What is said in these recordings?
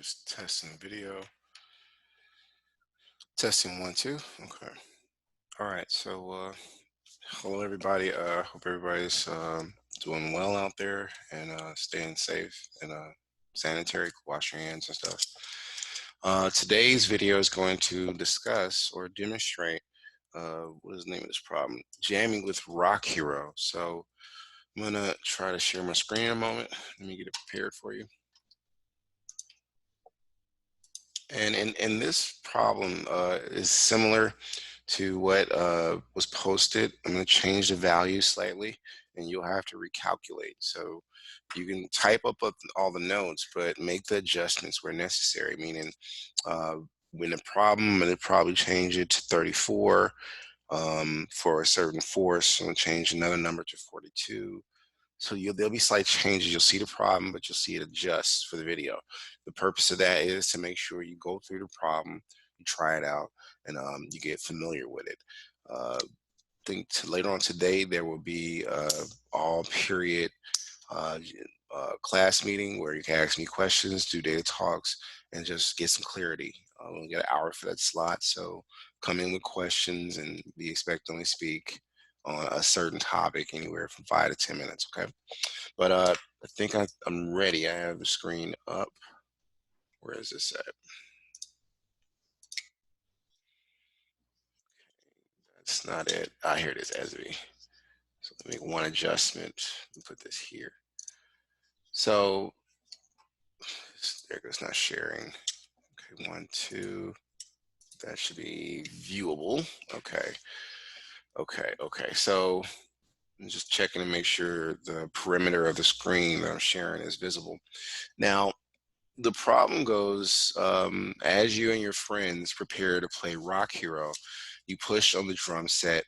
Just testing video. Testing 1, 2. Okay. All right. Hello everybody. Hope everybody's doing well out there and staying safe and sanitary, wash your hands and stuff. Today's video is going to discuss or demonstrate what is the name of this problem? Jamming with Rock Hero. So I'm gonna try to share my screen in a moment. Let me get it prepared for you. And in this problem is similar to what was posted. I'm going to change the value slightly, and you'll have to recalculate. So you can type up all the notes, but make the adjustments where necessary. Meaning, when a problem, I'm going to probably change it to 34 for a certain force. I'm going to change another number to 42. So there'll be slight changes. You'll see the problem, but you'll see it adjust for the video. The purpose of that is to make sure you go through the problem, you try it out, and you get familiar with it. I think later on today there will be all period class meeting where you can ask me questions, do data talks, and just get some clarity. We'll get an hour for that slot, so come in with questions and be expected to only speak on a certain topic anywhere from 5 to 10 minutes, okay? But I think I'm ready. I have the screen up. Where is this at? That's not it. Ah, here it is, ESV. So let me make one adjustment and put this here. So there goes not sharing. Okay, 1, 2. That should be viewable. Okay. So I'm just checking to make sure the perimeter of the screen that I'm sharing is visible. Now, the problem goes as you and your friends prepare to play Rock Hero, you push on the drum set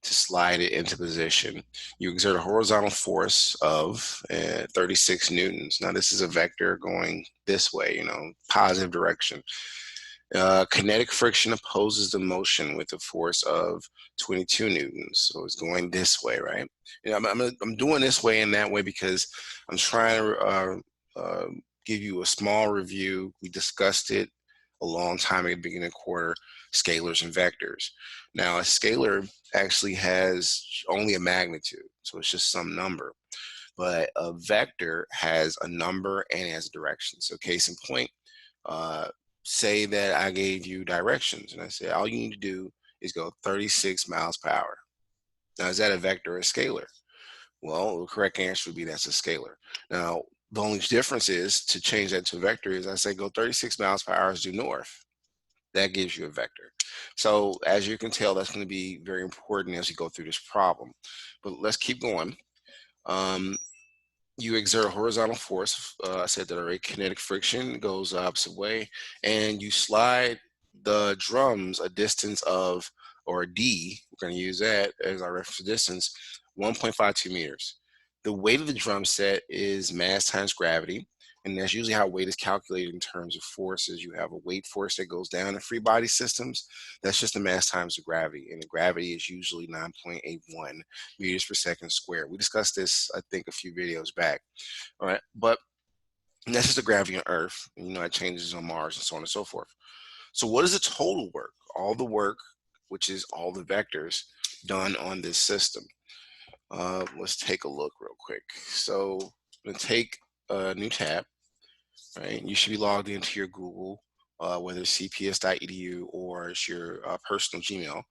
to slide it into position. You exert a horizontal force of 36 newtons. Now, this is a vector going this way, positive direction. Kinetic friction opposes the motion with a force of 22 newtons. So it's going this way, right? I'm doing this way and that way because I'm trying to give you a small review. We discussed it a long time at the beginning of the quarter, scalars and vectors. Now, a scalar actually has only a magnitude, so it's just some number. But a vector has a number and it has a direction. So case in point, say that I gave you directions and I said, all you need to do is go 36 miles per hour. Now, is that a vector or a scalar? Well, the correct answer would be that's a scalar. Now, the only difference is to change that to a vector is I say go 36 miles per hour due north. That gives you a vector. So as you can tell, that's going to be very important as you go through this problem. But let's keep going. You exert a horizontal force. I said that already. Kinetic friction goes the opposite way, and you slide the drums a distance of, or a D, we're going to use that as our reference distance, 1.52 meters. The weight of the drum set is mass times gravity, and that's usually how weight is calculated in terms of forces. You have a weight force that goes down in free body systems. That's just the mass times the gravity, and the gravity is usually 9.81 meters per second squared. We discussed this, I think, a few videos back. All right, but that's just the gravity on Earth. It changes on Mars and so on and so forth. So what is the total work? All the work, which is all the vectors done on this system. Let's take a look real quick. So I'm going to take a new tab, right? You should be logged into your Google, whether it's cps.edu or it's your personal Gmail,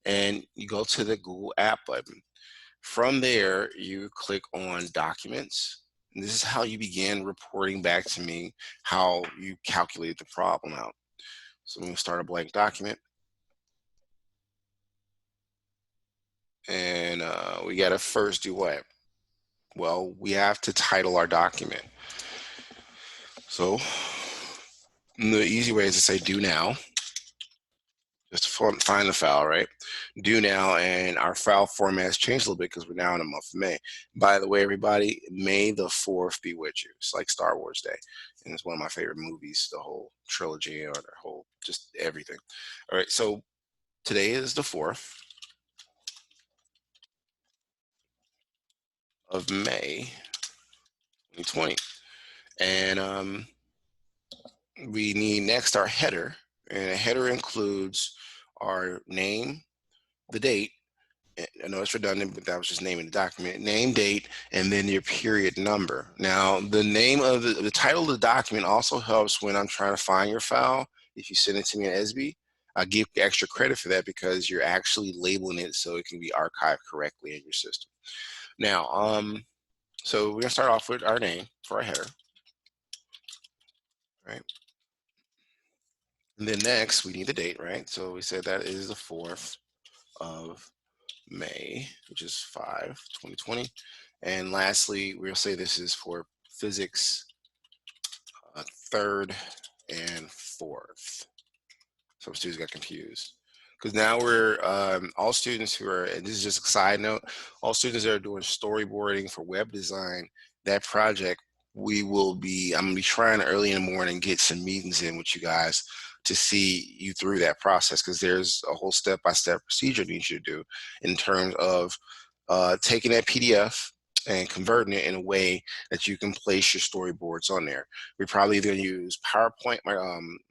and you go to the Google app button. From there, you click on documents. And this is how you begin reporting back to me how you calculate the problem out. So I'm going to start a blank document. And we got to first do what? Well, we have to title our document. So the easy way is to say do now. Just to find the file, right? Do now, and our file format has changed a little bit because we're now in the month of May. By the way, everybody, May the 4th be with you. It's like Star Wars Day, and it's one of my favorite movies, the whole trilogy or the whole, just everything. All right, so today is the 4th of May, 2020, and we need next our header, and a header includes our name, the date. I know it's redundant, but that was just naming the document. Name, date, and then your period number. Now, the name of the title of the document also helps when I'm trying to find your file. If you send it to me in SB, I give extra credit for that because you're actually labeling it so it can be archived correctly in your system. Now, so we're gonna start off with our name for our header, right? And then next we need the date, right? So we said that is the 4th of May, which is 5/2020. And lastly, we'll say this is for physics 3rd and 4th. Some students got confused because now we're all students who are, and this is just a side note, all students that are doing storyboarding for web design, that project, I'm gonna be trying early in the morning, get some meetings in with you guys to see you through that process, because there's a whole step-by-step procedure that you should do in terms of taking that PDF and converting it in a way that you can place your storyboards on there. We're probably going to use PowerPoint,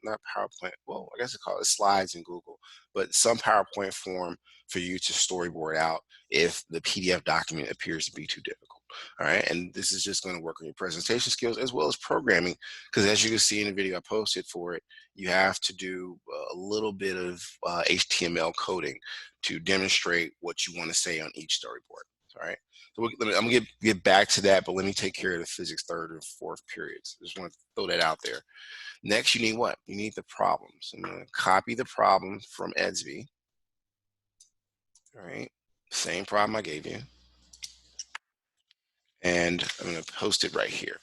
not PowerPoint, well, I guess they call it slides in Google, but some PowerPoint form for you to storyboard out if the PDF document appears to be too difficult. All right, and this is just going to work on your presentation skills as well as programming, because as you can see in the video I posted for it, you have to do a little bit of HTML coding to demonstrate what you want to say on each storyboard. All right, so I'm gonna get back to that, but let me take care of the physics 3rd and 4th periods. Just want to throw that out there. Next, you need what? You need the problems. I'm gonna copy the problem from Edsby. All right, same problem I gave you, and I'm gonna post it right here.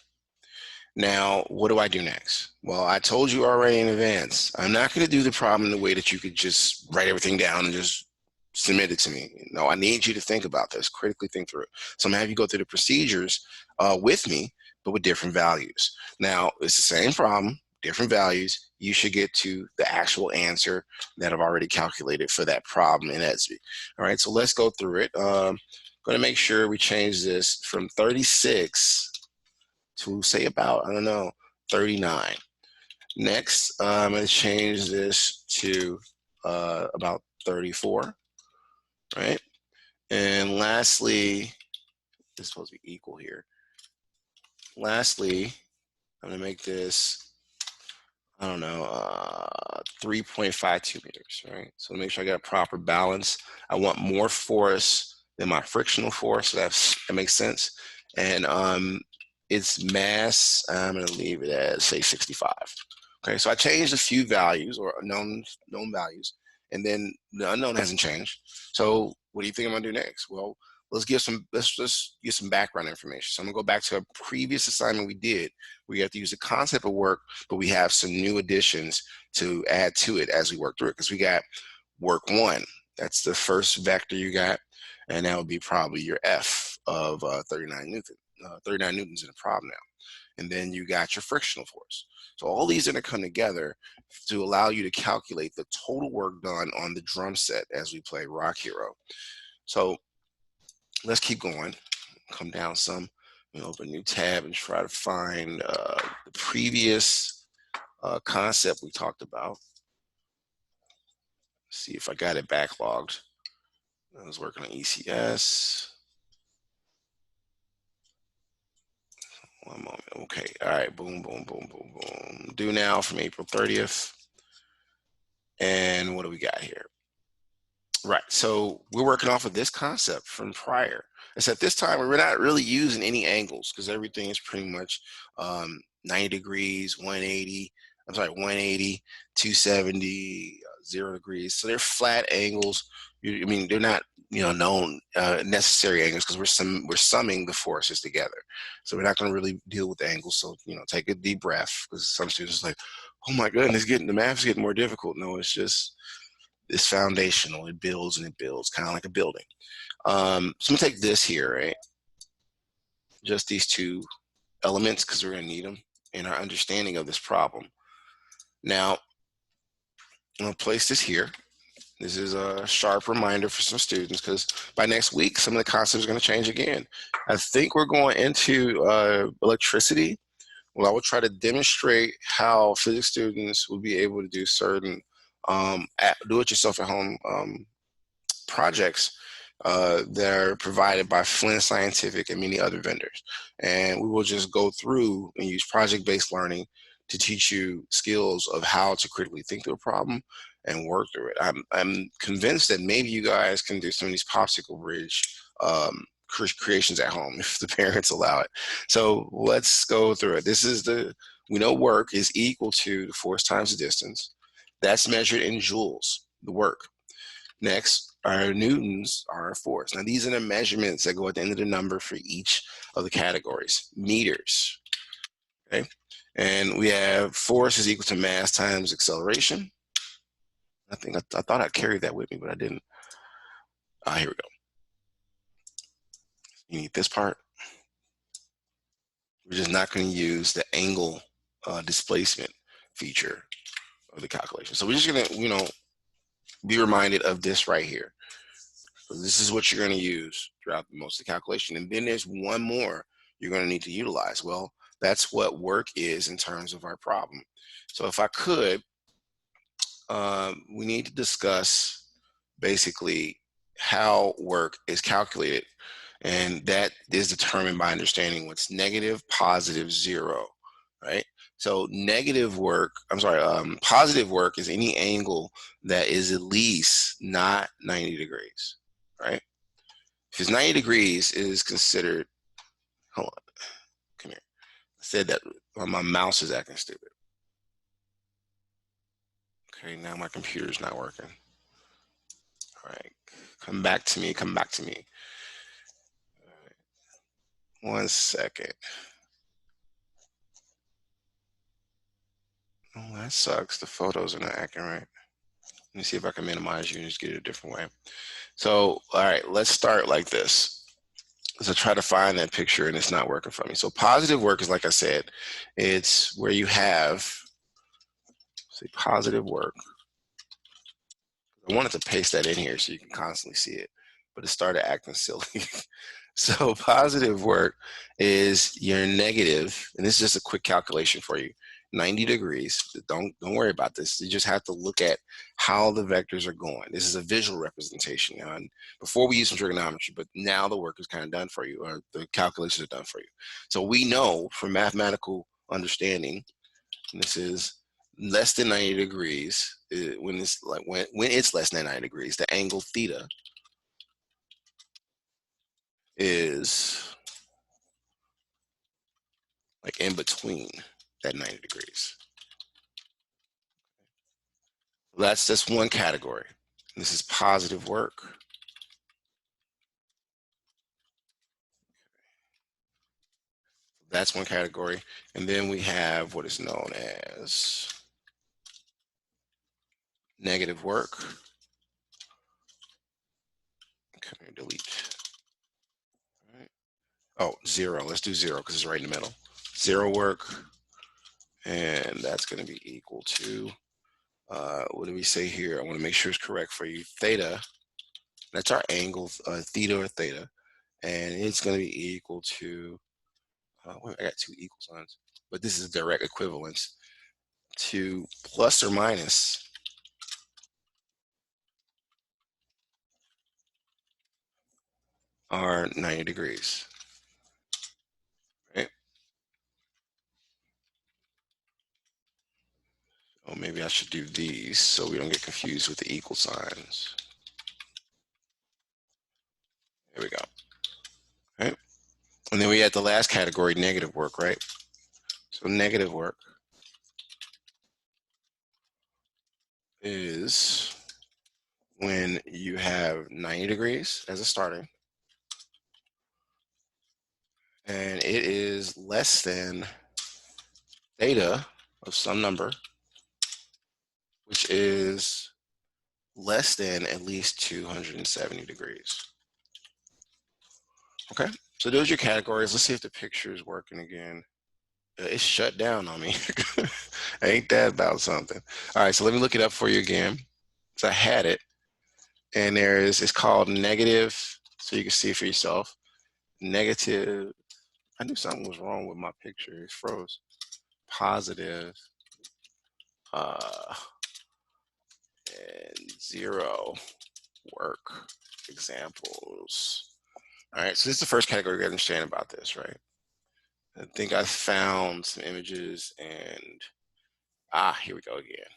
Now, what do I do next? Well, I told you already in advance, I'm not going to do the problem in the way that you could just write everything down and just submit it to me. No, I need you to think about this, critically think through it. So I'm going to have you go through the procedures with me, but with different values. Now, it's the same problem, different values. You should get to the actual answer that I've already calculated for that problem in Edsby. All right, so let's go through it. Going to make sure we change this from 36 to say about, I don't know, 39. Next, I'm going to change this to about 34, right? And lastly, this is supposed to be equal here. Lastly, I'm going to make this, I don't know, 3.52 meters, right? So make sure I got a proper balance. I want more force than my frictional force, so that makes sense. And its mass, I'm going to leave it at, say, 65. Okay, so I changed a few values or known values, and then the unknown hasn't changed. So what do you think I'm going to do next? Well, let's just get some background information. So I'm going to go back to a previous assignment we did. We have to use the concept of work, but we have some new additions to add to it as we work through it, because we got work 1. That's the first vector you got, and that would be probably your F of 39 newtons in the problem now. And then you got your frictional force. So all these are going to come together to allow you to calculate the total work done on the drum set as we play Rock Hero. So let's keep going. Come down some, open a new tab and try to find the previous concept we talked about. See if I got it backlogged. I was working on ECS. One moment. Okay. All right. Boom, boom, boom, boom, boom. Due now from April 30th. And what do we got here? Right. So we're working off of this concept from prior. Except this time we're not really using any angles because everything is pretty much 90 degrees, 180. I'm sorry, 180, 270, 0 degrees. So they're flat angles. I mean, they're not known necessary angles because we're summing the forces together. So we're not going to really deal with the angles. So take a deep breath, because some students are like, oh my goodness, the math is getting more difficult. No, it's foundational. It builds and it builds, kind of like a building. So I'm gonna take this here, right? Just these two elements, because we're gonna need them in our understanding of this problem. Now, I'm gonna place this here. This is a sharp reminder for some students, because by next week, some of the concepts are gonna change again. I think we're going into electricity, Well, I will try to demonstrate how physics students will be able to do certain do-it-yourself at home projects that are provided by Flint Scientific and many other vendors. And we will just go through and use project-based learning to teach you skills of how to critically think through a problem and work through it. I'm convinced that maybe you guys can do some of these popsicle bridge creations at home if the parents allow it. So let's go through it. We know work is equal to the force times the distance. That's measured in joules, the work. Next, our newtons are our force. Now, these are the measurements that go at the end of the number for each of the categories. Meters, okay? And we have force is equal to mass times acceleration. I thought I carried that with me, but I didn't. Here we go. You need this part. We're just not going to use the angle displacement feature of the calculation. So we're just going to, be reminded of this right here. So this is what you're going to use throughout most of the calculation. And then there's one more you're going to need to utilize. Well, that's what work is in terms of our problem. So if I could, we need to discuss basically how work is calculated. And that is determined by understanding what's negative, positive, zero, right? So positive work is any angle that is at least not 90 degrees, right? If it's 90 degrees, it is considered, hold on, come here. I said that my mouse is acting stupid. Okay, now my computer's not working. All right, come back to me. All right. 1 second. Oh, that sucks. The photos are not acting right. Let me see if I can minimize you and just get it a different way. So, all right, let's start like this. So try to find that picture and it's not working for me. So positive work is, like I said, it's where you have, say, positive work. I wanted to paste that in here so you can constantly see it, but it started acting silly. So positive work is your negative, and this is just a quick calculation for you. 90 degrees. Don't worry about this. You just have to look at how the vectors are going. This is a visual representation. And before we use some trigonometry, but now the work is kind of done for you, or the calculations are done for you. So we know from mathematical understanding, and this is less than 90 degrees, when it's less than 90 degrees, the angle theta is like in between that 90 degrees. That's just one category. This is positive work. That's one category. And then we have what is known as negative work. Okay, delete. All right. Oh, zero. Let's do zero because it's right in the middle. Zero work. And that's going to be equal to, what do we say here? I want to make sure it's correct for you. Theta. That's our angle, theta or theta. And it's going to be equal to, I got two equal signs, but this is a direct equivalence to plus or minus our 90 degrees, right? Oh, maybe I should do these so we don't get confused with the equal signs. There we go, right? And then we had the last category, negative work, right? So negative work is when you have 90 degrees as a starting, and it is less than theta of some number, which is less than at least 270 degrees. Okay, so those are your categories. Let's see if the picture is working again. It's shut down on me. Ain't that about something? All right, so let me look it up for you again. So I had it, and it's called negative, so you can see it for yourself. Negative, I knew something was wrong with my picture. It froze. positive and 0 work examples. All right, so this is the first category we understand about this, right? I think I found some images and here we go again.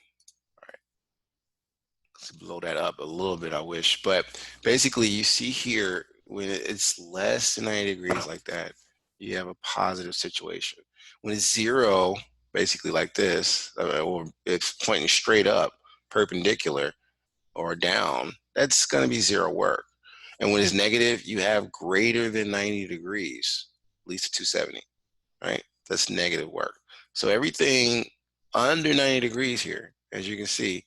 All right, let's blow that up a little bit, I wish. But basically you see here, when it's less than 90 degrees like that, you have a positive situation. When it's 0, basically like this, or it's pointing straight up, perpendicular or down, that's going to be 0 work. And when it's negative, you have greater than 90 degrees, at least 270, right? That's negative work. So everything under 90 degrees here, as you can see,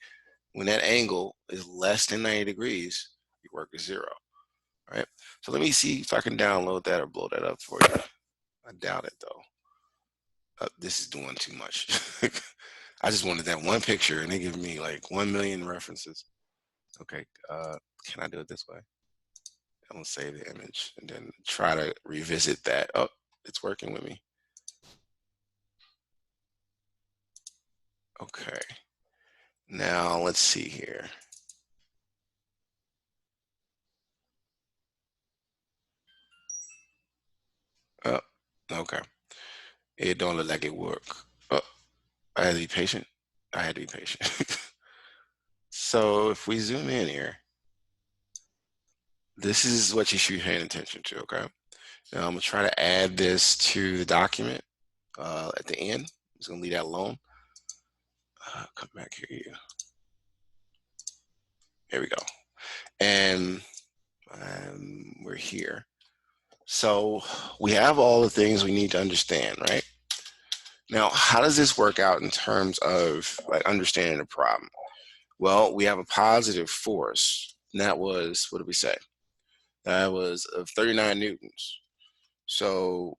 when that angle is less than 90 degrees, your work is 0, right? So let me see if I can download that or blow that up for you. I doubt it though. This is doing too much. I just wanted that one picture and they give me like 1 million references. Okay, can I do it this way? I'm gonna save the image and then try to revisit that. Oh, it's working with me. Okay, now let's see here. Oh, okay. It don't look like it worked. Oh, I had to be patient. I had to be patient. So if we zoom in here, this is what you should be paying attention to, okay? Now I'm gonna try to add this to the document at the end. I'm just gonna leave that alone. Come back here. There we go. And we're here. So we have all the things we need to understand, right? Now, how does this work out in terms of like understanding the problem? Well, we have a positive force, and that was, what did we say? That was of 39 newtons. So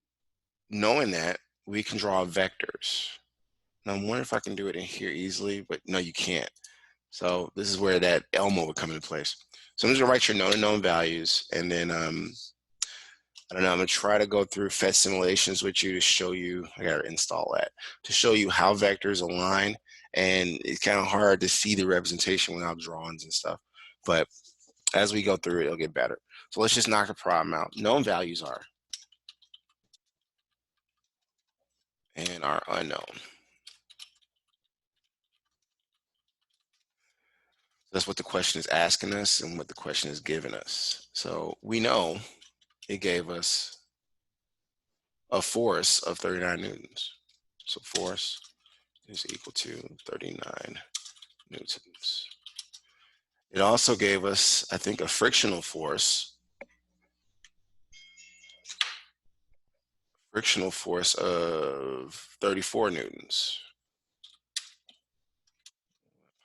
knowing that, we can draw vectors. Now I'm wondering if I can do it in here easily, but no, you can't. So this is where that Elmo would come into place. So I'm just gonna write your known and known values, and then I don't know, I'm gonna try to go through fetch simulations with you to show you, I gotta install that, to show you how vectors align, and it's kind of hard to see the representation without drawings and stuff. But as we go through it, it'll get better. So let's just knock the problem out. Known values are, and our unknown. That's what the question is asking us and what the question is giving us. So we know it gave us a force of 39 newtons. So force is equal to 39 newtons. It also gave us, I think, a frictional force of 34 newtons.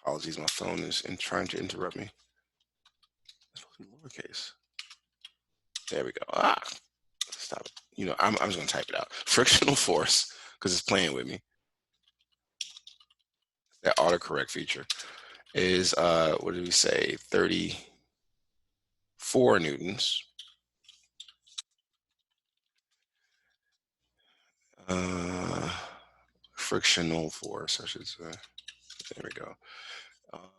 Apologies, my phone is trying to interrupt me. It's supposed to be lowercase. There we go. Stop it. You know, I'm just gonna type it out. Frictional force, because it's playing with me. That autocorrect feature is, what did we say? 34 newtons. Frictional force, I should say. There we go.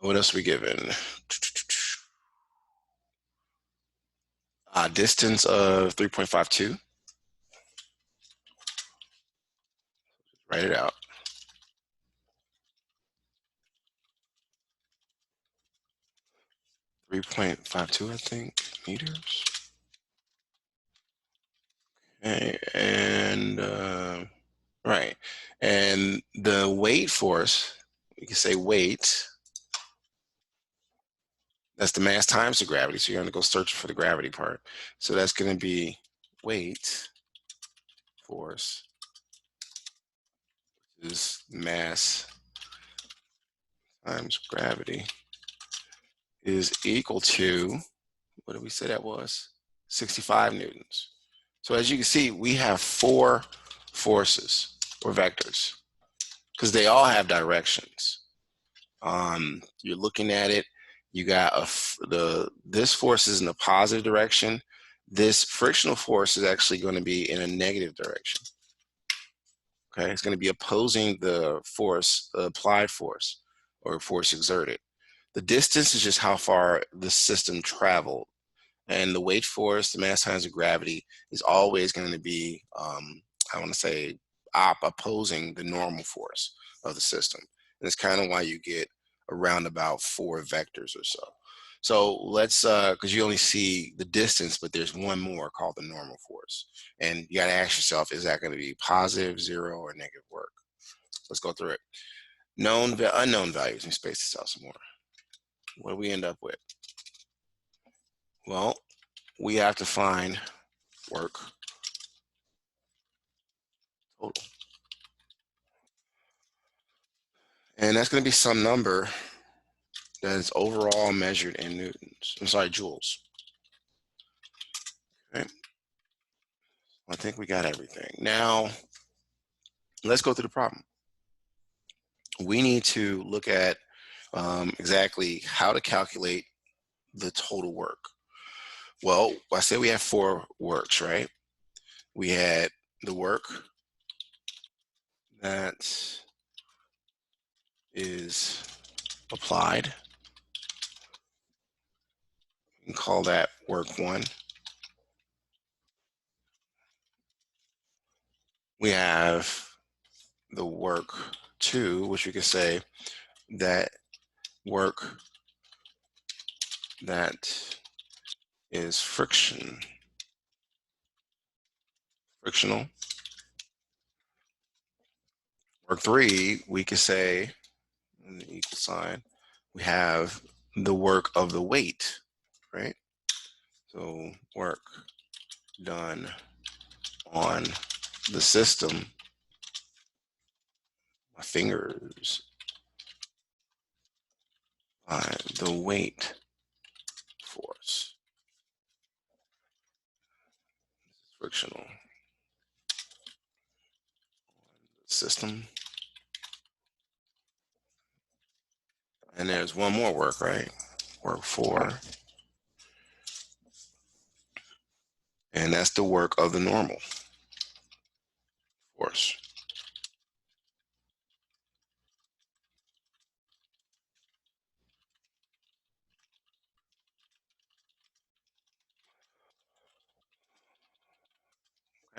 What else are we given? Distance of 3.52. Write it out. 3.52, I think, meters. Okay, and right. And the weight force, we can say weight, that's the mass times the gravity. So you're going to go search for the gravity part. So that's going to be weight force is mass times gravity is equal to, what did we say that was? 65 newtons. So as you can see, we have 4 forces or vectors because they all have directions. You're looking at it, you got this force is in a positive direction. This frictional force is actually going to be in a negative direction. Okay, it's going to be opposing the force, the applied force, or force exerted. The distance is just how far the system traveled, and the weight force, the mass times the gravity, is always going to be, I want to say, opposing the normal force of the system. And it's kind of why you get around about 4 vectors or so. So let's, because you only see the distance, but there's one more called the normal force. And you got to ask yourself, is that going to be positive, 0, or negative work? Let's go through it. Known, unknown values. Let me space this out some more. What do we end up with? Well, we have to find work total. And that's going to be some number that is overall measured in newtons. I'm sorry, joules. Okay. I think we got everything. Now, let's go through the problem. We need to look at exactly how to calculate the total work. Well, I said we have 4 works, right? We had the work that is applied. We can call that work 1. We have the work 2, which we could say that work that is frictional. Work 3, we could say, in the equal sign, we have the work of the weight, right? So work done on the system, my fingers, by the weight force, frictional system. And there's one more work, right? Work 4. And that's the work of the normal force.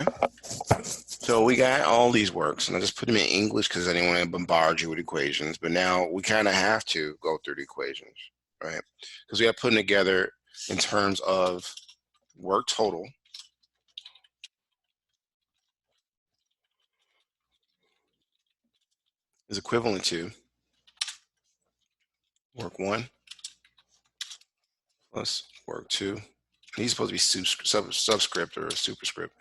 Okay. So we got all these works, and I just put them in English because I didn't want to bombard you with equations. But now we kind of have to go through the equations, right? Because we are putting together in terms of work total is equivalent to work 1 plus work 2. These supposed to be subscript or superscript,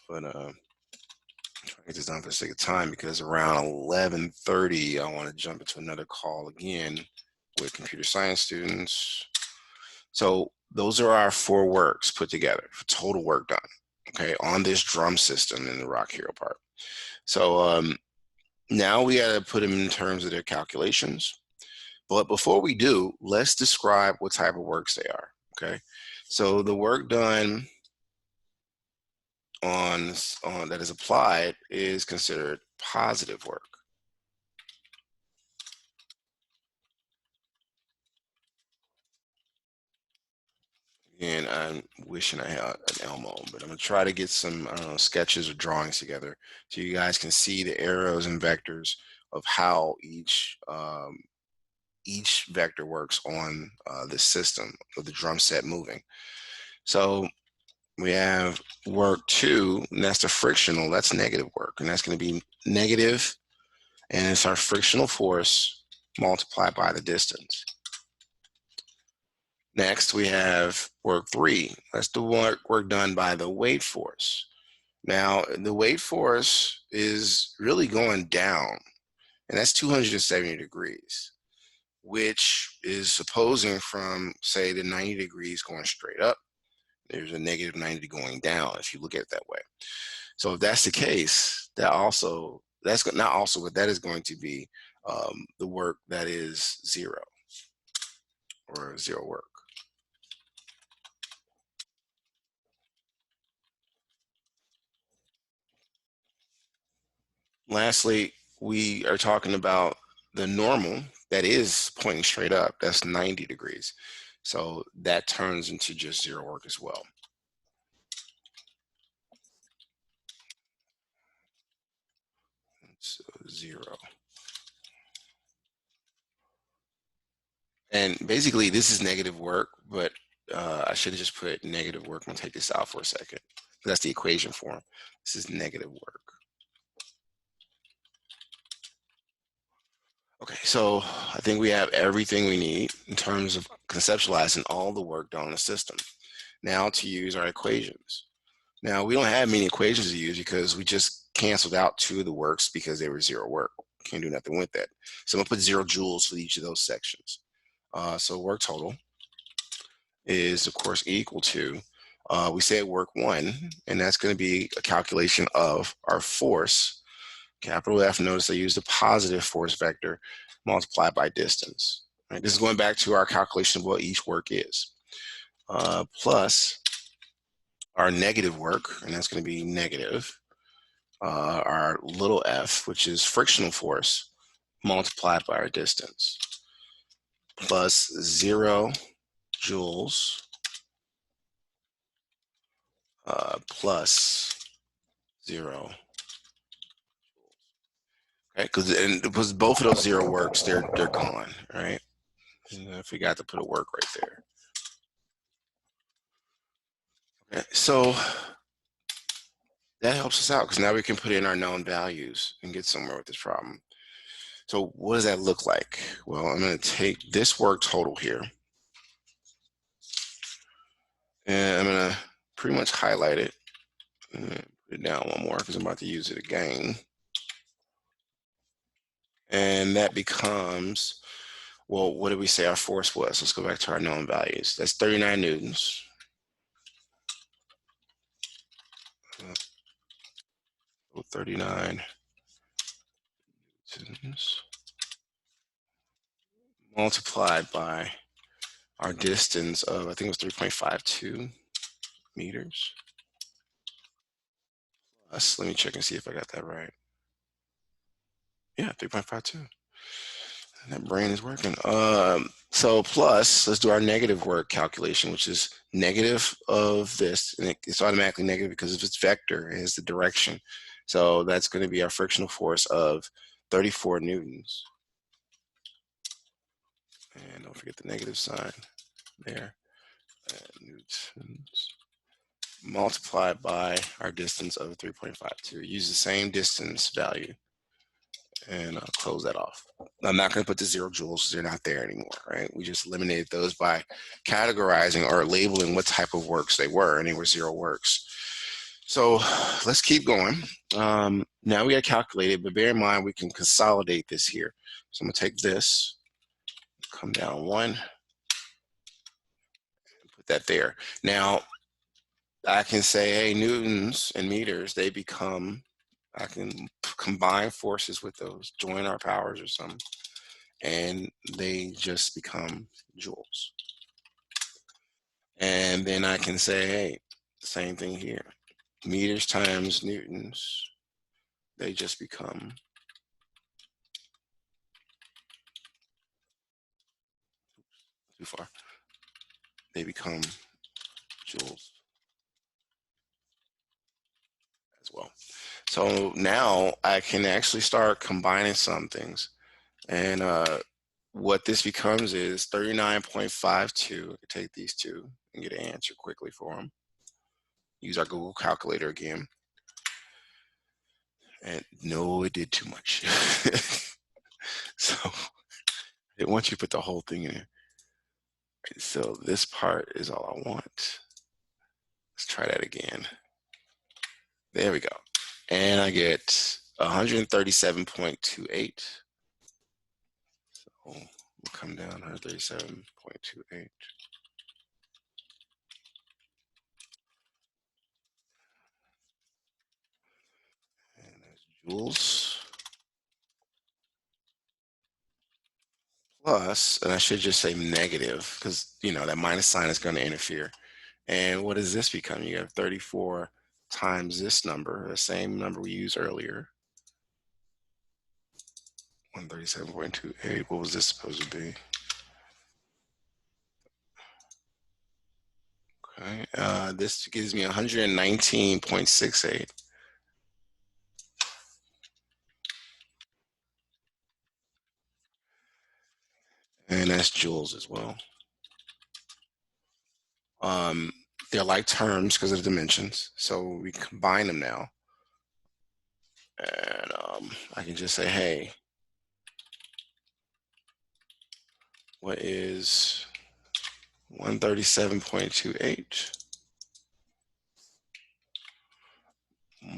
but I'm trying to get this done for the sake of time because around 11:30 I want to jump into another call again with computer science students. So those are our 4 works put together for total work done, okay, on this drum system in the Rock Hero part. So now we got to put them in terms of their calculations. But before we do, let's describe what type of works they are, okay? So the work done on that is applied is considered positive work. And I'm wishing I had an Elmo, but I'm gonna try to get some, I don't know, sketches or drawings together so you guys can see the arrows and vectors of how each vector works on this system of the drum set moving. So we have work 2, and that's the frictional, that's negative work, and that's going to be negative, and it's our frictional force multiplied by the distance. Next, we have work 3. That's the work done by the weight force. Now, the weight force is really going down, and that's 270 degrees, which is opposing from, say, the 90 degrees going straight up. There's a negative 90 going down if you look at it that way. So if that's the case, that's not also, but that is going to be the work that is 0 or 0 work. Lastly, we are talking about the normal that is pointing straight up. That's 90 degrees. So that turns into just zero work as well. So zero. And basically this is negative work, but I should have just put negative work. I'm gonna take this out for a second. That's the equation form. This is negative work. Okay, so I think we have everything we need in terms of conceptualizing all the work done on the system. Now to use our equations. Now we don't have many equations to use because we just canceled out two of the works because they were zero work. Can't do nothing with that. So I'm gonna put 0 joules for each of those sections. So work total is of course equal to, we said work one, and that's gonna be a calculation of our force, capital F. Notice I used a positive force vector multiplied by distance. Right? This is going back to our calculation of what each work is, plus our negative work, and that's going to be negative, our little f, which is frictional force, multiplied by our distance, plus 0 joules, plus 0. Okay, because both of those zero works, they're gone, right? And I forgot to put a work right there. Okay, so that helps us out because now we can put in our known values and get somewhere with this problem. So what does that look like? Well, I'm going to take this work total here, and I'm going to pretty much highlight it and put it down one more because I'm about to use it again. And that becomes, well, what did we say our force was? Let's go back to our known values. That's 39 newtons. 39 newtons multiplied by our distance of, I think it was 3.52 meters. Plus, let me check and see if I got that right. Yeah, 3.52. That brain is working. So plus, let's do our negative work calculation, which is negative of this, and it's automatically negative because of its vector, it has the direction. So that's going to be our frictional force of 34 newtons. And don't forget the negative sign there. Newtons multiplied by our distance of 3.52. Use the same distance value and close that off. I'm not going to put the 0 joules because they're not there anymore, right? We just eliminated those by categorizing or labeling what type of works they were, and they were 0 works. So let's keep going. Now we got to calculate it, but bear in mind we can consolidate this here. So I'm going to take this, come down 1, and put that there. Now I can say, hey, newtons and meters, they become, I can combine forces with those, join our powers or something, and they just become joules. And then I can say, hey, same thing here. Meters times newtons, they just become too far. They become joules as well. So now I can actually start combining some things. And what this becomes is 39.52. Take these two and get an answer quickly for them. Use our Google calculator again. And no, it did too much. So it wants you to put the whole thing in there. Right, so this part is all I want. Let's try that again. There we go. And I get 137.28. So we'll come down 137.28. And that's joules. Plus, and I should just say negative because, you know, that minus sign is going to interfere. And what does this become? You have 34 times this number, the same number we used earlier, 137.28. What was this supposed to be? Okay, this gives me 119.68. And that's joules as well. Um, they're like terms because of the dimensions. So we combine them now. And I can just say, hey, what is 137.28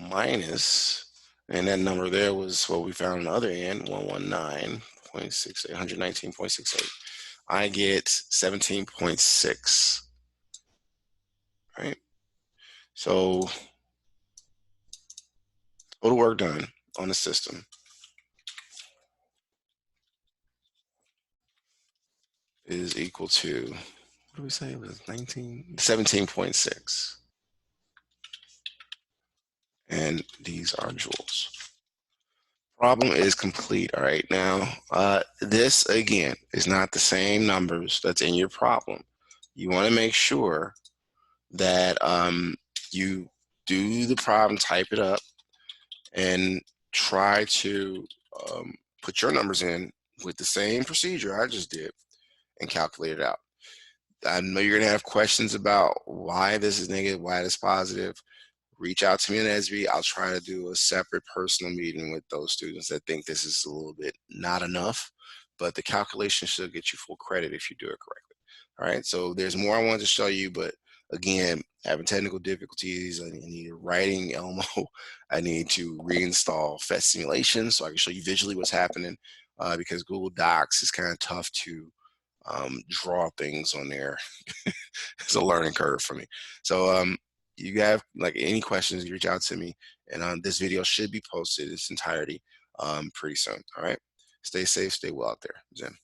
minus, and that number there was what we found on the other end, 119.68, 119.68. I get 17.6, right? So total work done on the system is equal to, what do we say? It was 17.6. And these are joules. Problem is complete. All right. Now, this again is not the same numbers that's in your problem. You want to make sure that you do the problem, type it up, and try to put your numbers in with the same procedure I just did and calculate it out. I know you're going to have questions about why this is negative, why this is positive. Reach out to me in SB. I'll try to do a separate personal meeting with those students that think this is a little bit not enough, but the calculation should get you full credit if you do it correctly. All right, so there's more I wanted to show you, but again, having technical difficulties, I need writing Elmo, I need to reinstall FET simulation so I can show you visually what's happening because Google Docs is kind of tough to draw things on there. It's a learning curve for me. So you have like any questions, you reach out to me, and this video should be posted in its entirety pretty soon. All right, stay safe, stay well out there. Zen.